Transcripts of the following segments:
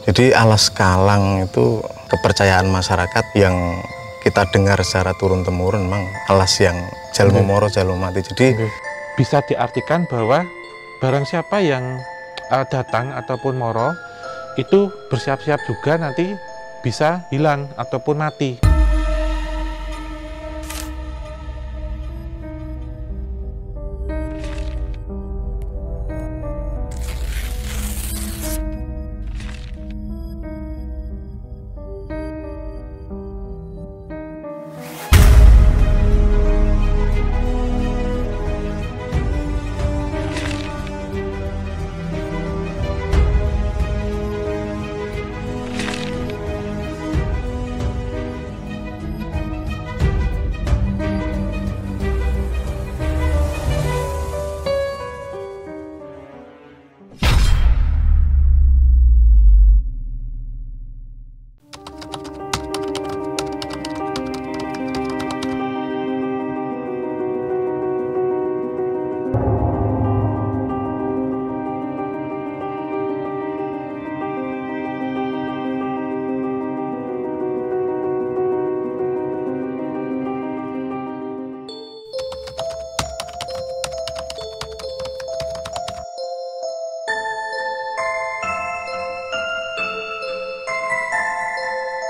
Jadi alas kalang itu kepercayaan masyarakat yang kita dengar secara turun-temurun, memang alas yang jalmo moro jalmo mati. Jadi bisa diartikan bahwa barang siapa yang datang ataupun moro itu bersiap-siap juga nanti bisa hilang ataupun mati.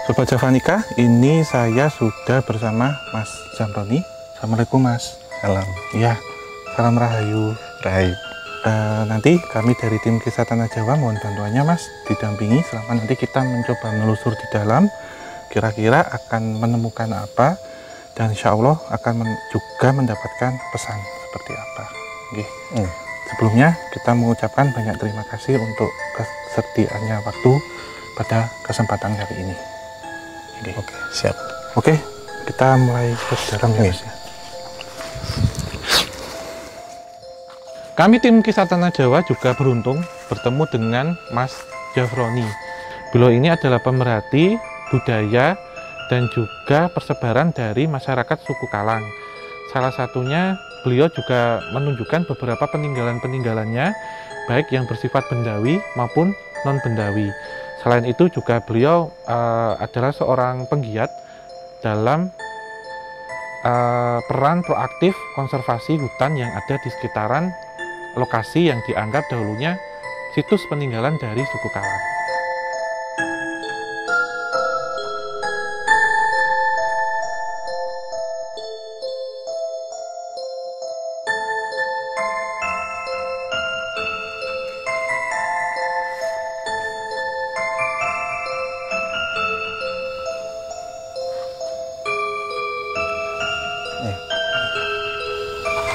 Sobat Javanica, ini saya sudah bersama Mas Jamroni. Assalamualaikum Mas. salam. Iya, salam rahayu. Rahayu. Nanti kami dari tim Kisah Tanah Jawa mohon bantuannya Mas, didampingi selama nanti kita mencoba menelusur di dalam, kira-kira akan menemukan apa, dan insya Allah akan juga mendapatkan pesan seperti apa. Oke. Sebelumnya kita mengucapkan banyak terima kasih untuk kesediaannya waktu pada kesempatan kali ini. Oke, siap. Oke, kita mulai ke dalam ya Mas. Kami tim Kisah Tanah Jawa juga beruntung bertemu dengan Mas Jafroni. Beliau ini adalah pemerhati budaya dan juga persebaran dari masyarakat suku Kalang. Salah satunya beliau juga menunjukkan beberapa peninggalan-peninggalannya, baik yang bersifat bendawi maupun non-bendawi. Selain itu juga beliau adalah seorang penggiat dalam peran proaktif konservasi hutan yang ada di sekitaran lokasi yang dianggap dahulunya situs peninggalan dari suku Kalang.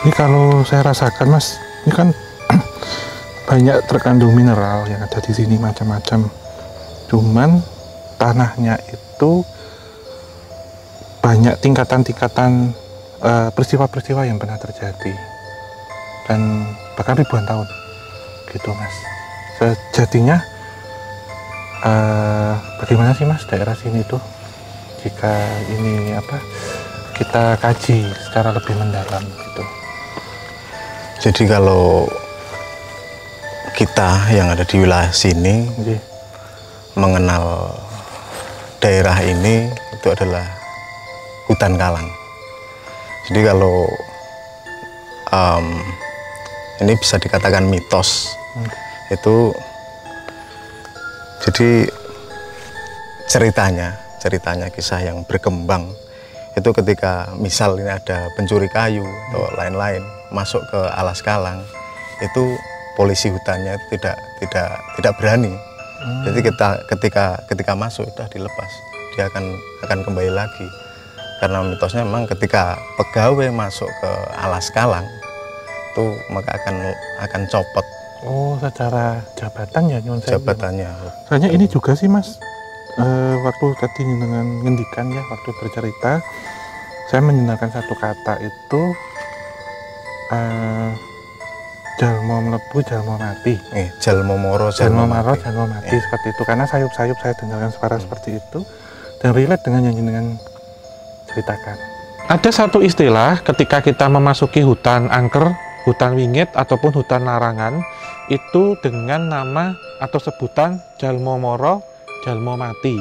Ini kalau saya rasakan Mas, ini kan banyak terkandung mineral yang ada di sini macam-macam. Cuman tanahnya itu banyak tingkatan-tingkatan peristiwa-peristiwa yang pernah terjadi dan bahkan ribuan tahun, gitu Mas. Sejatinya bagaimana sih Mas daerah sini tuh jika ini kita kaji secara lebih mendalam gitu. Jadi kalau kita yang ada di wilayah sini mengenal daerah ini itu adalah hutan Kalang. Jadi kalau ini bisa dikatakan mitos, itu jadi ceritanya kisah yang berkembang itu ketika misal ini ada pencuri kayu atau lain-lain masuk ke alas Kalang, itu polisi hutannya itu tidak berani. Jadi ketika masuk sudah dilepas, dia akan kembali lagi. Karena mitosnya memang ketika pegawai masuk ke alas Kalang itu maka akan copot. Oh, secara jabatan ya nyun saya. Jabatannya. Soalnya ini juga sih Mas, waktu tadi dengan ngendikan ya, waktu bercerita saya mendengarkan satu kata itu jalmo mlebu jalmo mati. Jalmo moro jalmo mati seperti itu, karena sayup-sayup saya dengarkan suara seperti itu dan relate dengan yang dengan ceritakan. Ada satu istilah ketika kita memasuki hutan angker, hutan wingit ataupun hutan larangan itu dengan nama atau sebutan jalmo moro jalmo mati,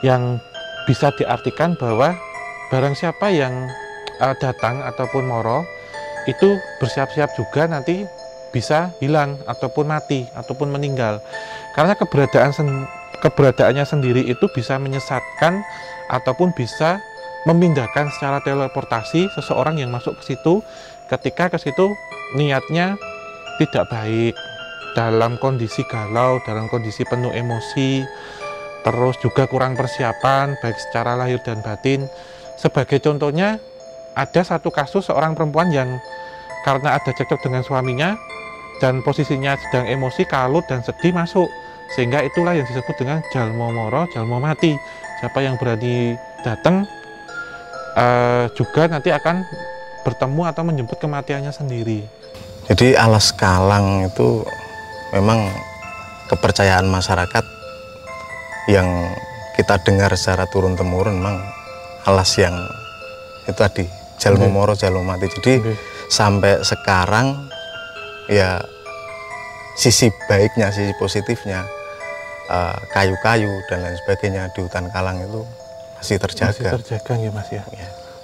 yang bisa diartikan bahwa barang siapa yang datang ataupun moro itu bersiap-siap juga nanti bisa hilang ataupun mati ataupun meninggal, karena keberadaannya sendiri itu bisa menyesatkan ataupun bisa memindahkan secara teleportasi seseorang yang masuk ke situ ketika ke situ niatnya tidak baik, dalam kondisi galau, dalam kondisi penuh emosi, terus juga kurang persiapan baik secara lahir dan batin. Sebagai contohnya, ada satu kasus seorang perempuan yang karena ada cekcok dengan suaminya dan posisinya sedang emosi, kalut dan sedih masuk, sehingga itulah yang disebut dengan jalmo moro, jalmo mati. Siapa yang berani datang juga nanti akan bertemu atau menjemput kematiannya sendiri. Jadi alas kalang itu memang kepercayaan masyarakat yang kita dengar secara turun-temurun, memang alas yang itu tadi jalmo moro jalmo mati. Jadi sampai sekarang ya sisi baiknya, sisi positifnya, kayu-kayu dan lain sebagainya di hutan Kalang itu masih terjaga. Masih terjaga ya Mas ya.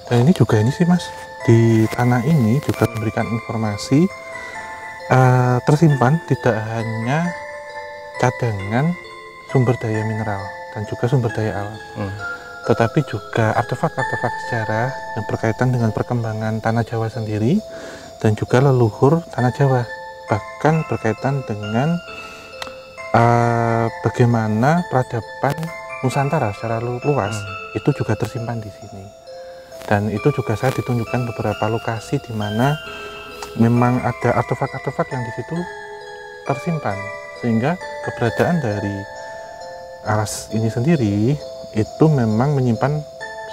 Dan ini juga ini sih Mas, di tanah ini juga memberikan informasi tersimpan tidak hanya cadangan sumber daya mineral dan juga sumber daya alam, tetapi juga artefak-artefak sejarah yang berkaitan dengan perkembangan tanah Jawa sendiri dan juga leluhur tanah Jawa, bahkan berkaitan dengan bagaimana peradaban Nusantara secara luas itu juga tersimpan di sini. Dan itu juga saya ditunjukkan beberapa lokasi di mana memang ada artefak-artefak yang di situ tersimpan, sehingga keberadaan dari alas ini sendiri itu memang menyimpan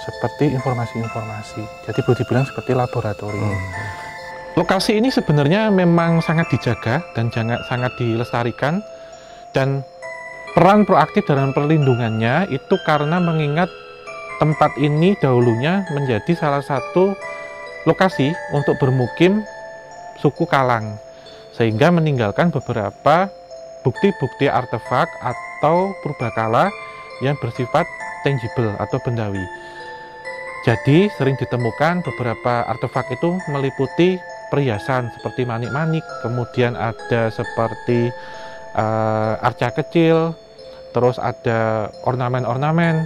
seperti informasi-informasi. Jadi boleh dibilang seperti laboratorium. Lokasi ini sebenarnya memang sangat dijaga dan sangat dilestarikan, dan peran proaktif dalam perlindungannya itu karena mengingat tempat ini dahulunya menjadi salah satu lokasi untuk bermukim suku Kalang, sehingga meninggalkan beberapa bukti-bukti artefak atau purbakala yang bersifat tangible atau bendawi. Jadi sering ditemukan beberapa artefak itu meliputi perhiasan seperti manik-manik, kemudian ada seperti arca kecil, terus ada ornamen-ornamen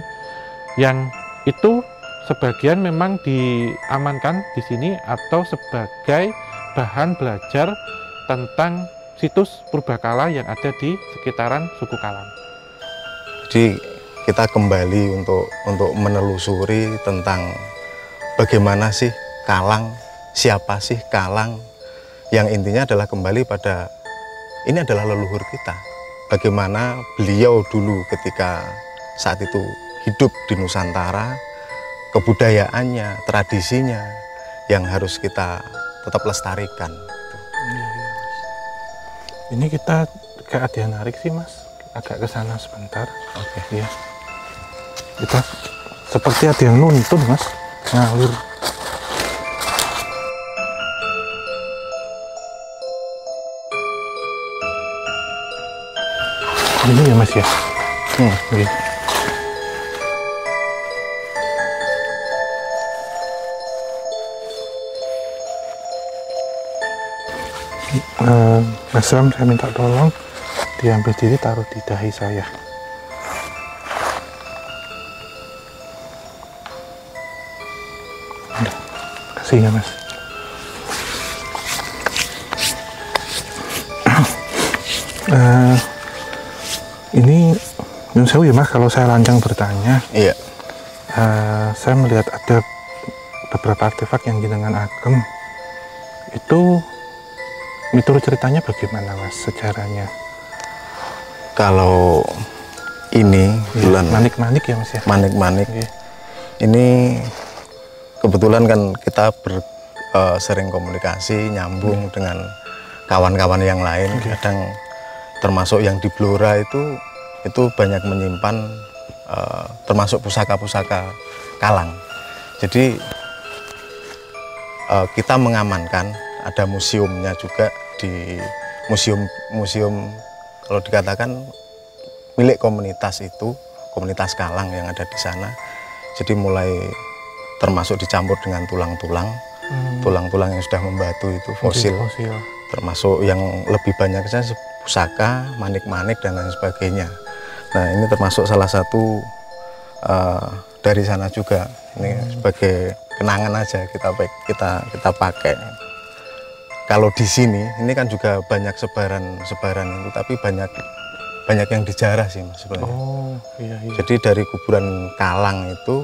yang itu sebagian memang diamankan di sini atau sebagai bahan belajar tentang situs purbakala yang ada di sekitaran suku Kalang. Jadi kita kembali untuk menelusuri tentang bagaimana sih Kalang, siapa sih Kalang, yang intinya adalah kembali pada ini adalah leluhur kita. Bagaimana beliau dulu ketika saat itu hidup di Nusantara, kebudayaannya, tradisinya yang harus kita tetap lestarikan. Ini kita kayak ada yang narik sih Mas, agak ke sana sebentar. Oke. Ya. Kita seperti ada yang nuntun Mas, ngalir. Ini ya Mas ya. Oke. Mas Ram, saya minta tolong diambil diri, taruh di dahi saya. Kasih ya Mas. Ini nyun sewu ya Mas, kalau saya lancang bertanya. Iya. Saya melihat ada beberapa artefak yang jenengan agem. Itu miturut ceritanya bagaimana Mas sejarahnya? Kalau ini bulan manik-manik ya Mas ya. Manik-manik. Ini kebetulan kan kita sering komunikasi, nyambung dengan kawan-kawan yang lain. Kadang termasuk yang di Blora itu banyak menyimpan termasuk pusaka-pusaka Kalang. Jadi kita mengamankan, ada museumnya juga di museum kalau dikatakan milik komunitas itu, komunitas Kalang yang ada di sana. Jadi mulai termasuk dicampur dengan tulang-tulang, tulang-tulang yang sudah membatu itu fosil, termasuk yang lebih banyak saja pusaka, manik-manik dan lain sebagainya. Nah ini termasuk salah satu dari sana juga. Ini sebagai kenangan aja kita pakai. Kalau di sini ini kan juga banyak sebaran itu, tapi banyak yang dijarah sih Mas sebenarnya. Oh iya, iya. Jadi dari kuburan Kalang itu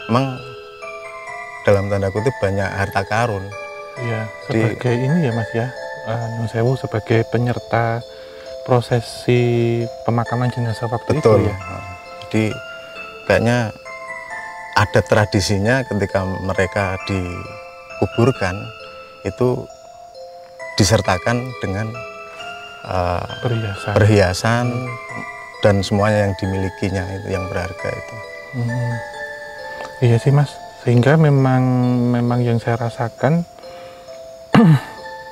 memang dalam tanda kutip banyak harta karun. Iya, sebagai ini ya Mas ya, Nyun Sewu sebagai penyerta prosesi pemakaman jenazah waktu Betul. itu ya. Jadi kayaknya ada tradisinya ketika mereka dikuburkan itu disertakan dengan perhiasan dan semuanya yang dimilikinya itu yang berharga itu. Iya sih Mas, sehingga memang yang saya rasakan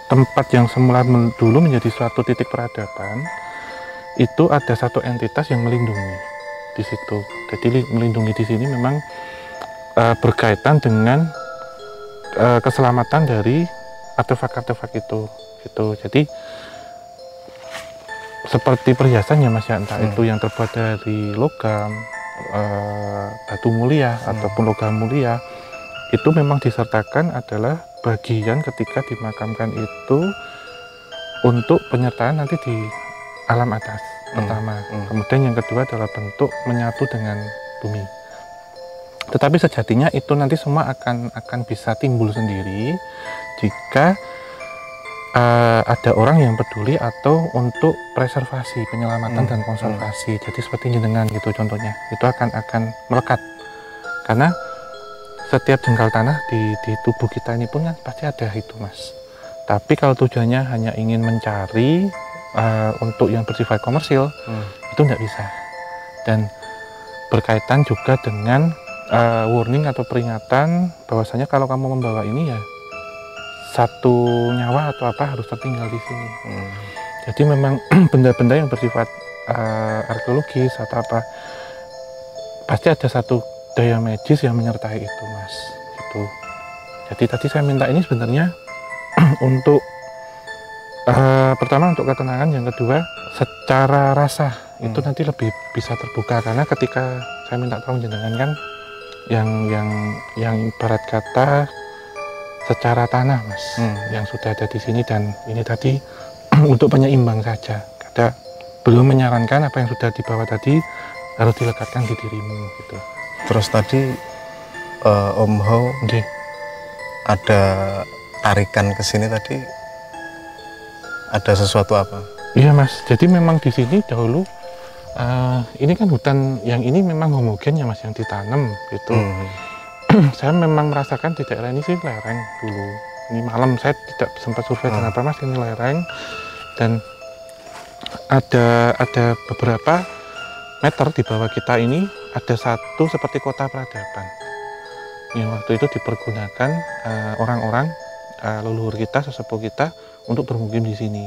tempat yang semula dulu menjadi suatu titik peradaban itu ada satu entitas yang melindungi di situ. Jadi melindungi di sini memang berkaitan dengan keselamatan dari artefak-artefak itu gitu. Jadi seperti perhiasannya Mas ya, entah itu yang terbuat dari logam, batu mulia ataupun logam mulia, itu memang disertakan adalah bagian ketika dimakamkan itu untuk penyertaan nanti di alam atas pertama. Kemudian yang kedua adalah bentuk menyatu dengan bumi. Tetapi sejatinya itu nanti semua akan bisa timbul sendiri jika ada orang yang peduli atau untuk preservasi, penyelamatan dan konservasi. Jadi seperti jenengan gitu contohnya, itu akan melekat karena setiap jengkal tanah di tubuh kita ini pun kan pasti ada itu Mas. Tapi kalau tujuannya hanya ingin mencari untuk yang bersifat komersil, itu nggak bisa. Dan berkaitan juga dengan warning atau peringatan bahwasanya kalau kamu membawa ini ya satu nyawa atau apa harus tertinggal di sini. Jadi memang benda-benda yang bersifat arkeologis atau apa pasti ada satu daya magis yang menyertai itu Mas. Gitu. Jadi tadi saya minta ini sebenarnya untuk pertama untuk ketenangan, yang kedua secara rasa itu nanti lebih bisa terbuka karena ketika saya minta tolong jenengan kan yang ibarat kata secara tanah Mas, yang sudah ada di sini dan ini tadi untuk penyeimbang saja. Kada belum menyarankan apa yang sudah dibawa tadi harus dilekatkan di dirimu gitu. Terus tadi Om Ho ada tarikan ke sini tadi, ada sesuatu apa? Iya Mas, jadi memang di sini dahulu ini kan hutan yang ini memang homogen ya Mas, yang ditanam gitu. Saya memang merasakan di daerah ini sih lereng dulu. Ini malam saya tidak sempat survei kenapa Mas, ini lereng dan ada beberapa meter di bawah kita ini ada satu seperti kota peradaban yang waktu itu dipergunakan orang-orang leluhur kita, sesepuh kita untuk bermukim di sini.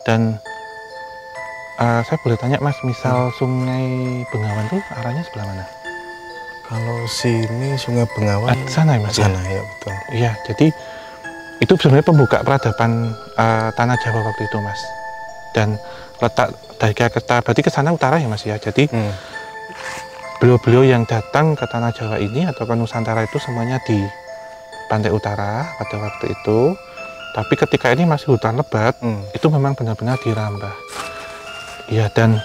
Dan saya boleh tanya Mas, misal Sungai Bengawan tuh arahnya sebelah mana? Kalau sini Sungai Bengawan sana ya Mas? Sana ya betul. Iya, jadi itu sebenarnya pembuka peradaban tanah Jawa waktu itu Mas. Dan letak dari kita berarti ke sana utara ya Mas ya. Jadi beliau-beliau yang datang ke tanah Jawa ini atau ke Nusantara itu semuanya di pantai utara pada waktu itu. Tapi ketika ini masih hutan lebat, itu memang benar-benar dirambah. Ya, dan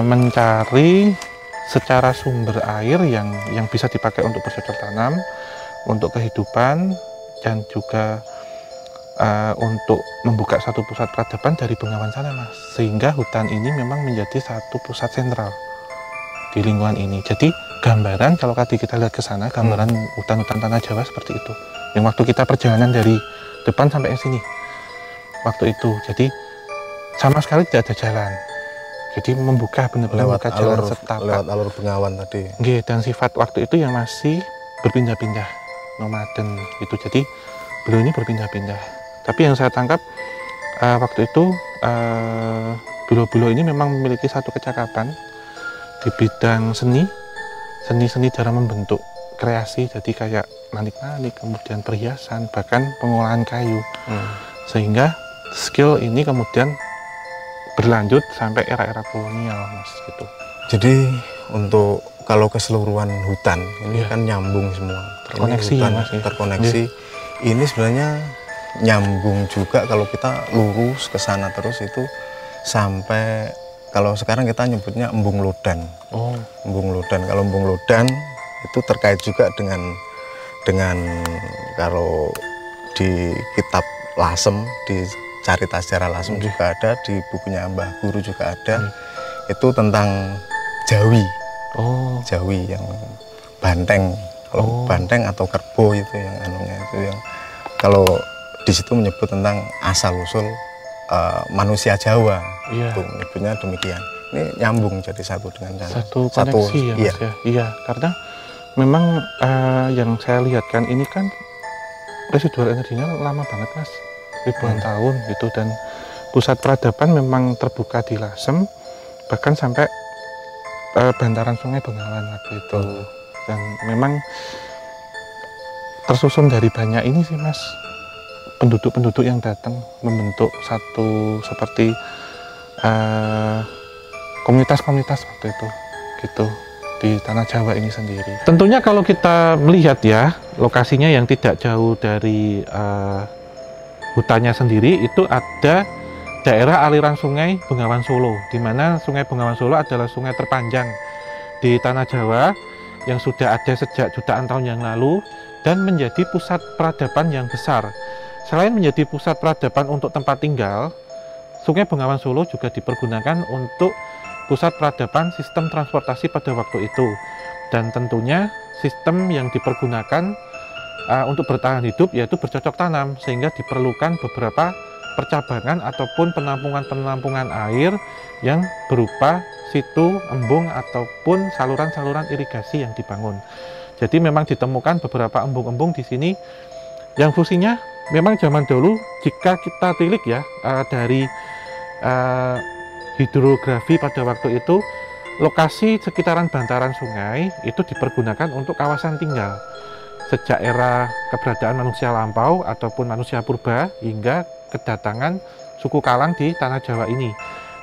mencari secara sumber air yang bisa dipakai untuk bercocok tanam, untuk kehidupan, dan juga untuk membuka satu pusat peradaban dari Bengawan sana Mas. Sehingga hutan ini memang menjadi satu pusat sentral di lingkungan ini. Jadi gambaran kalau tadi kita lihat ke sana, gambaran hutan-hutan tanah Jawa seperti itu. Yang waktu kita perjalanan dari depan sampai ke sini waktu itu, jadi sama sekali tidak ada jalan. Jadi membuka benar-benar membuka jalan setapak lewat alur Bengawan tadi. Dan sifat waktu itu yang masih berpindah-pindah, nomaden gitu. Jadi beliau ini berpindah-pindah. Tapi yang saya tangkap waktu itu Bilo-bilo ini memang memiliki satu kecakapan di bidang seni dalam membentuk kreasi, jadi kayak manik-manik, kemudian perhiasan, bahkan pengolahan kayu. Sehingga skill ini kemudian berlanjut sampai era-era kolonial, Mas, gitu. Jadi untuk kalau keseluruhan hutan ini kan nyambung semua, terkoneksi hutan, ya, Mas, ya? Terkoneksi. Ini sebenarnya nyambung juga kalau kita lurus ke sana terus itu sampai, kalau sekarang kita nyebutnya embung lodan. Embung lodan. Kalau embung lodan itu terkait juga dengan kalau di kitab Lasem, di Carita Sejarah Lasem juga ada, di bukunya Mbah Guru juga ada. Itu tentang Jawi. Jawi yang banteng. Kalau banteng atau kerbau itu yang anunya itu yang kalau di situ menyebut tentang asal usul manusia Jawa. Itu menyebutnya demikian. Ini nyambung jadi satu dengan satu koneksi ya, Mas, ya. Iya, karena memang yang saya lihat kan ini kan residual energinya lama banget, Mas, ribuan tahun gitu, dan pusat peradaban memang terbuka di Lasem, bahkan sampai bantaran Sungai Bengawan waktu itu. Dan memang tersusun dari banyak ini sih, Mas, penduduk-penduduk yang datang membentuk satu seperti komunitas-komunitas waktu itu gitu di tanah Jawa ini sendiri. Tentunya kalau kita melihat ya lokasinya yang tidak jauh dari hutannya sendiri, itu ada daerah aliran Sungai Bengawan Solo, di mana Sungai Bengawan Solo adalah sungai terpanjang di tanah Jawa yang sudah ada sejak jutaan tahun yang lalu dan menjadi pusat peradaban yang besar. Selain menjadi pusat peradaban untuk tempat tinggal, Sungai Bengawan Solo juga dipergunakan untuk pusat peradaban sistem transportasi pada waktu itu. Dan tentunya sistem yang dipergunakan untuk bertahan hidup yaitu bercocok tanam, sehingga diperlukan beberapa percabangan ataupun penampungan-penampungan air yang berupa situ, embung, ataupun saluran-saluran irigasi yang dibangun. Jadi memang ditemukan beberapa embung-embung di sini yang fungsinya memang zaman dulu, jika kita tilik ya dari hidrografi pada waktu itu, lokasi sekitaran bantaran sungai itu dipergunakan untuk kawasan tinggal sejak era keberadaan manusia lampau ataupun manusia purba hingga kedatangan suku Kalang di tanah Jawa ini.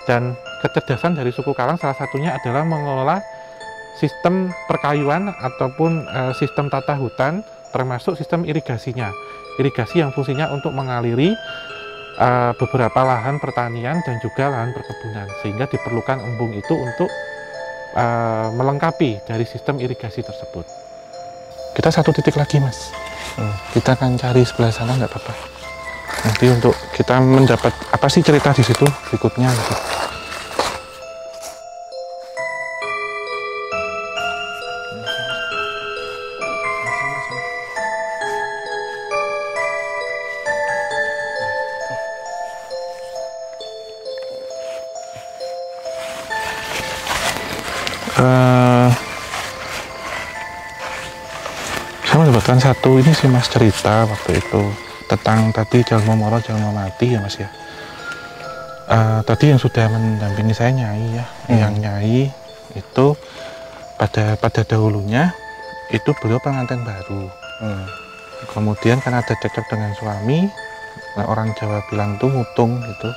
Dan kecerdasan dari suku Kalang salah satunya adalah mengelola sistem perkayuan ataupun sistem tata hutan, termasuk sistem irigasinya. Irigasi yang fungsinya untuk mengaliri beberapa lahan pertanian dan juga lahan perkebunan, sehingga diperlukan embung itu untuk melengkapi dari sistem irigasi tersebut. Kita satu titik lagi, Mas. Kita akan cari sebelah sana, nggak apa-apa. Nanti untuk kita mendapat apa sih cerita di situ berikutnya gitu. Saya mendapatkan satu ini sih, Mas, cerita waktu itu tentang tadi Jalmo Moro Jalmo Mati ya, Mas ya. Tadi yang sudah mendampingi saya Nyai ya, yang Nyai itu pada dahulunya itu beliau pengantin baru. Kemudian karena ada cekcok dengan suami, orang Jawa bilang tuh mutung gitu,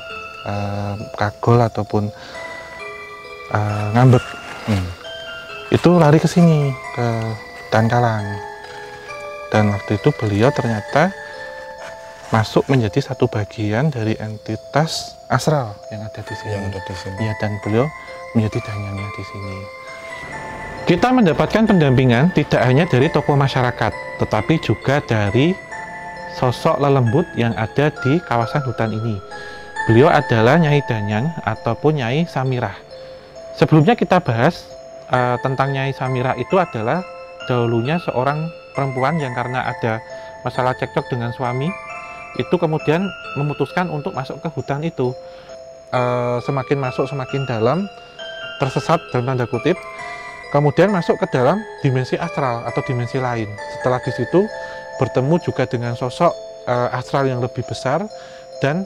kagol ataupun ngambek. Itu lari ke sini ke hutan Kalang. Dan waktu itu beliau ternyata masuk menjadi satu bagian dari entitas astral yang ada di sini. Ya, dan beliau menjadi danyangnya di sini. Kita mendapatkan pendampingan tidak hanya dari tokoh masyarakat, tetapi juga dari sosok lelembut yang ada di kawasan hutan ini. Beliau adalah Nyai Danyang ataupun Nyai Samirah. Sebelumnya kita bahas tentang Nyai Samirah itu adalah dahulunya seorang perempuan yang karena ada masalah cekcok dengan suami, itu kemudian memutuskan untuk masuk ke hutan itu. Semakin masuk semakin dalam, tersesat dalam tanda kutip, kemudian masuk ke dalam dimensi astral atau dimensi lain. Setelah di situ bertemu juga dengan sosok astral yang lebih besar dan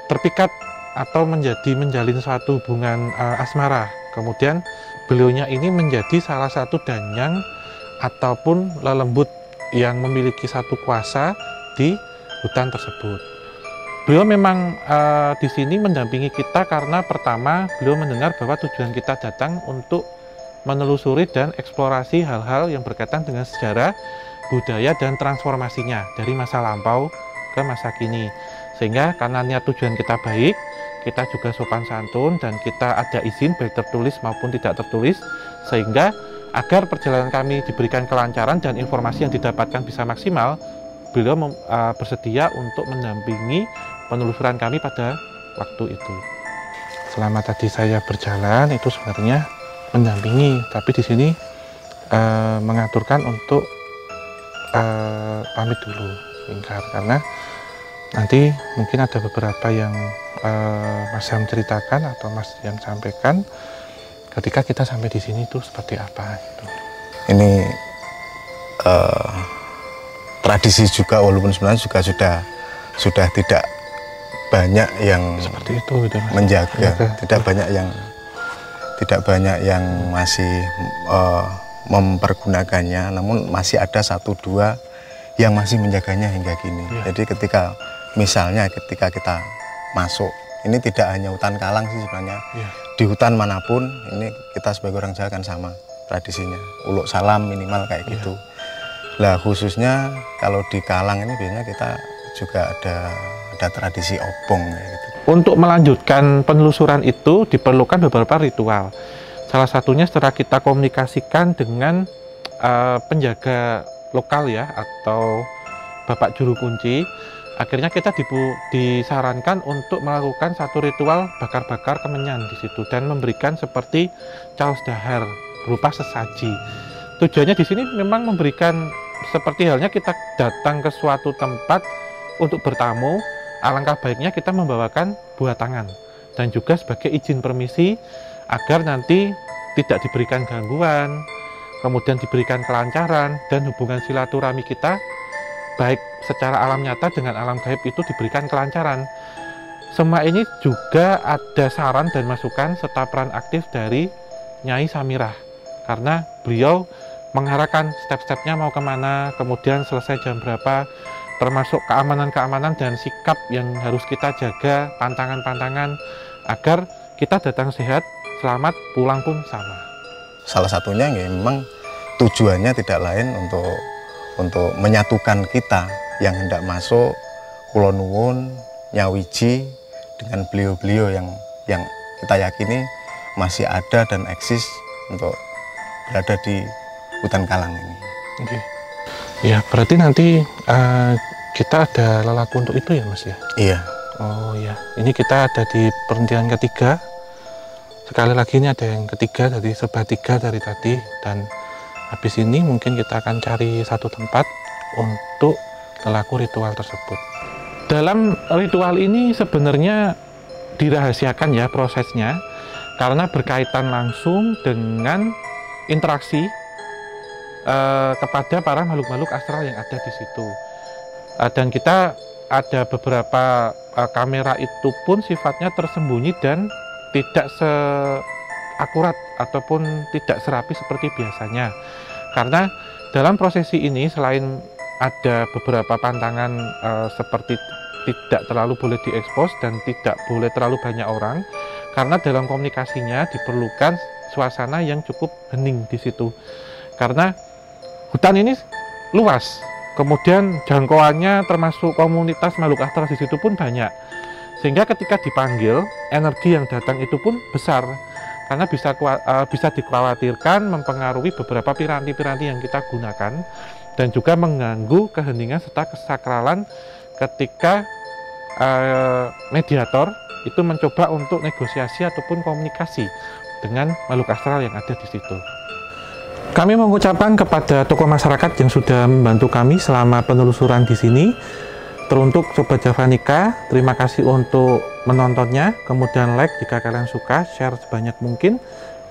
terpikat atau menjalin suatu hubungan asmara. Kemudian beliaunya ini menjadi salah satu danyang ataupun lelembut yang memiliki satu kuasa di hutan tersebut. Beliau memang di sini mendampingi kita karena pertama beliau mendengar bahwa tujuan kita datang untuk menelusuri dan eksplorasi hal-hal yang berkaitan dengan sejarah, budaya, dan transformasinya dari masa lampau ke masa kini. Sehingga karena niat tujuan kita baik, kita juga sopan santun dan kita ada izin baik tertulis maupun tidak tertulis, sehingga agar perjalanan kami diberikan kelancaran dan informasi yang didapatkan bisa maksimal, beliau bersedia untuk mendampingi penelusuran kami pada waktu itu. Selama tadi saya berjalan itu sebenarnya mendampingi, tapi di sini mengaturkan untuk pamit dulu singkat, karena nanti mungkin ada beberapa yang Mas Ham ceritakan atau Mas Ham sampaikan ketika kita sampai di sini itu seperti apa gitu. Ini tradisi juga, walaupun sebenarnya juga sudah tidak banyak yang seperti itu gitu, Mas. Menjaga, tidak banyak yang masih mempergunakannya, namun masih ada 1-2 yang masih menjaganya hingga kini. Ya. Jadi ketika kita masuk, ini tidak hanya hutan Kalang sih sebenarnya, ya. Di hutan manapun ini kita sebagai orang Jawa kan sama tradisinya, uluk salam minimal kayak gitu. Lah khususnya kalau di Kalang ini biasanya kita juga ada tradisi obong kayak gitu. Untuk melanjutkan penelusuran itu diperlukan beberapa ritual. Salah satunya setelah kita komunikasikan dengan penjaga lokal ya, atau Bapak Juru Kunci, akhirnya kita disarankan untuk melakukan satu ritual bakar-bakar kemenyan di situ dan memberikan seperti caos dahar berupa sesaji. Tujuannya di sini memang memberikan seperti halnya kita datang ke suatu tempat untuk bertamu, alangkah baiknya kita membawakan buah tangan dan juga sebagai izin permisi agar nanti tidak diberikan gangguan, kemudian diberikan kelancaran dan hubungan silaturahmi kita baik secara alam nyata dengan alam gaib itu diberikan kelancaran. Semua ini juga ada saran dan masukan serta peran aktif dari Nyai Samirah, karena beliau mengarahkan step-stepnya mau kemana, kemudian selesai jam berapa, termasuk keamanan-keamanan dan sikap yang harus kita jaga, pantangan-pantangan agar kita datang sehat, selamat, pulang pun sama. Salah satunya ya, memang tujuannya tidak lain untuk menyatukan kita yang hendak masuk Kulon Nuwun, nyawiji dengan beliau-beliau yang kita yakini masih ada dan eksis untuk berada di hutan Kalang ini. Oke. Ya, berarti nanti kita ada lelaku untuk itu ya, Mas ya? Iya. Oh ya, ini kita ada di perhentian ketiga. Sekali lagi ini ada yang ketiga dari sebah 3 dari tadi, dan habis ini mungkin kita akan cari satu tempat untuk lelaku ritual tersebut. Dalam ritual ini sebenarnya dirahasiakan ya prosesnya, karena berkaitan langsung dengan interaksi kepada para makhluk-makhluk astral yang ada di situ. Dan kita ada beberapa kamera itu pun sifatnya tersembunyi dan tidak seakurat ataupun tidak serapi seperti biasanya. Karena dalam prosesi ini selain ada beberapa pantangan seperti tidak terlalu boleh diekspos dan tidak boleh terlalu banyak orang, karena dalam komunikasinya diperlukan suasana yang cukup hening di situ. Karena hutan ini luas, kemudian jangkauannya termasuk komunitas makhluk astral di situ pun banyak. Sehingga ketika dipanggil, energi yang datang itu pun besar, karena bisa dikhawatirkan mempengaruhi beberapa piranti-piranti yang kita gunakan dan juga mengganggu keheningan serta kesakralan ketika mediator itu mencoba untuk negosiasi ataupun komunikasi dengan makhluk astral yang ada di situ. Kami mengucapkan kepada tokoh masyarakat yang sudah membantu kami selama penelusuran di sini. Teruntuk Sobat Javanica, terima kasih untuk menontonnya. Kemudian like jika kalian suka, share sebanyak mungkin.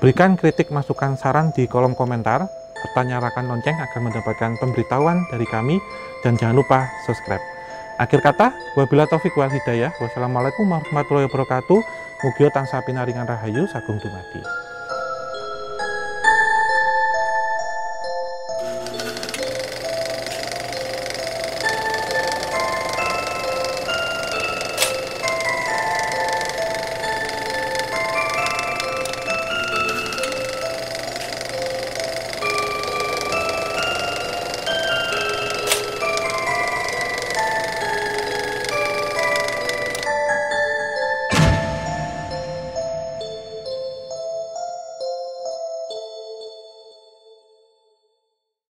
Berikan kritik, masukan, saran di kolom komentar, serta nyalakan lonceng agar mendapatkan pemberitahuan dari kami. Dan jangan lupa subscribe. Akhir kata, wabila taufik wal hidayah. Wassalamualaikum warahmatullahi wabarakatuh. Mugia tansah pinaringan rahayu sagung dumadi.